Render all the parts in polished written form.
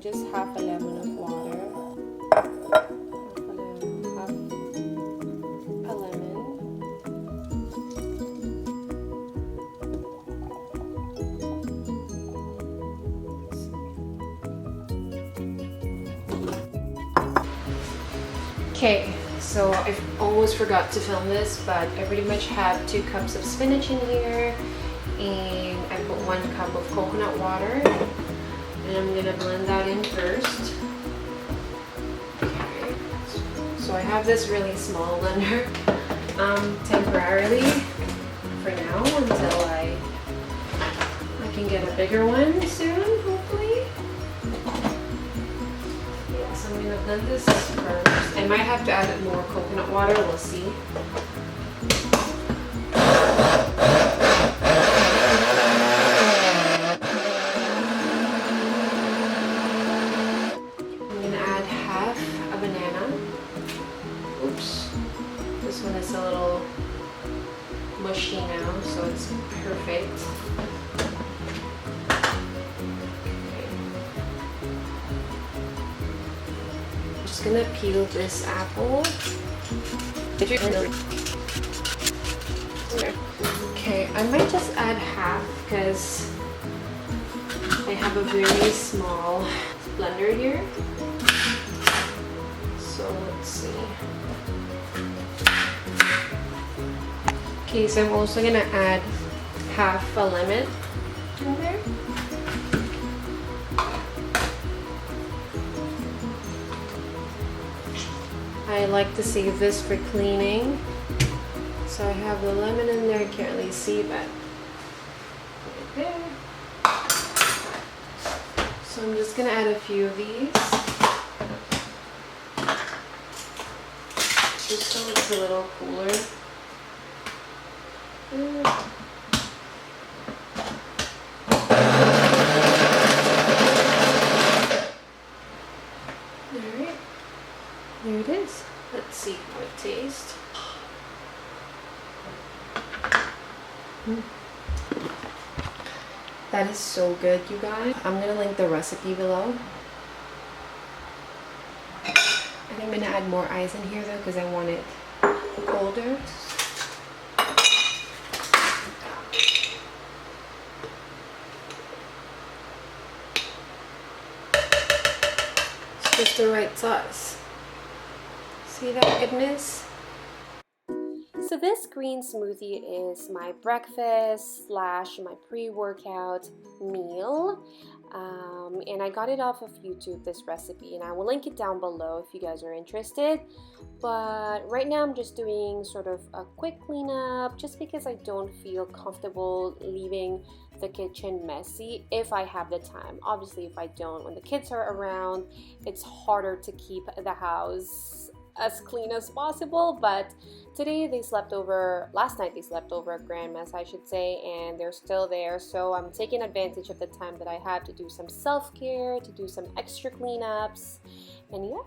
just half a lemon of water. Half a lemon. Okay, so I almost forgot to film this, but I pretty much have 2 cups of spinach in here, and I put 1 cup of coconut water, and I'm gonna blend that in first. Okay. So I have this really small blender temporarily for now until I can get a bigger one soon, hopefully. Yeah, so I'm gonna blend this first. I might have to add more coconut water, we'll see. I'm gonna add half a banana. Oops. This one is a little mushy now, so it's perfect. I'm just gonna peel this apple. Okay, I might just add half because I have a very small blender here. So let's see. Okay, so I'm also gonna add half a lemon in there. I like to save this for cleaning. So I have the lemon in there, I can't really see, but right there. So I'm just gonna add a few of these. Just so it's a little cooler. Alright, there it is. Let's see how it tastes. That is so good, you guys. I'm gonna link the recipe below. And I'm gonna add more ice in here though because I want it colder. It's just the right size. See that goodness? So this green smoothie is my breakfast / my pre-workout meal. And I got it off of YouTube, this recipe, and I will link it down below if you guys are interested. But right now I'm just doing sort of a quick cleanup just because I don't feel comfortable leaving the kitchen messy if I have the time. Obviously, if I don't, when the kids are around, it's harder to keep the house as clean as possible. But today they slept over, last night they slept over at grandma's, I should say, and they're still there, so I'm taking advantage of the time that I have to do some self-care, to do some extra cleanups, and yeah.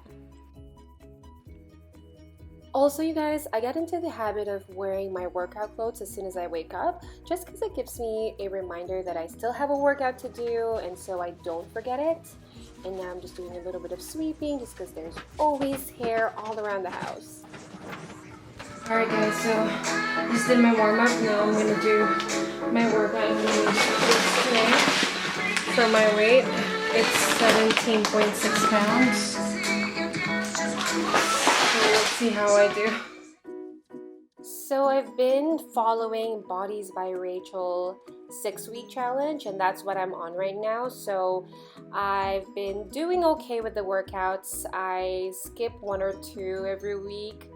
Also, you guys, I got into the habit of wearing my workout clothes as soon as I wake up, just because it gives me a reminder that I still have a workout to do, and so I don't forget it. And now I'm just doing a little bit of sweeping just because there's always hair all around the house. Alright guys, so I just did my warm-up. Now I'm going to do my workout. I'm going to do this today. For my weight, it's 17.6 pounds. So let's see how I do. So I've been following Bodies by Rachel 6-week challenge, and that's what I'm on right now. So I've been doing okay with the workouts. I skip 1 or 2 every week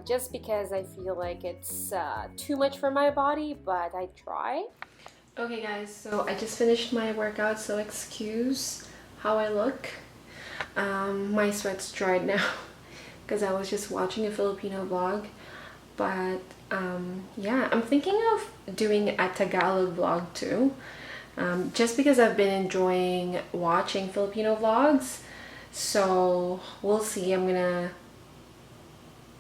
just because I feel like it's too much for my body, but I try. Okay guys, so I just finished my workout, so excuse how I look. My sweat's dried now because I was just watching a Filipino vlog. But yeah, I'm thinking of doing a Tagalog vlog too, just because I've been enjoying watching Filipino vlogs. So we'll see. I'm gonna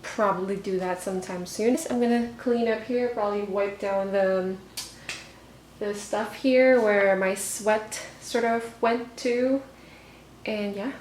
probably do that sometime soon. I'm gonna clean up here, probably wipe down the stuff here where my sweat sort of went to, And yeah,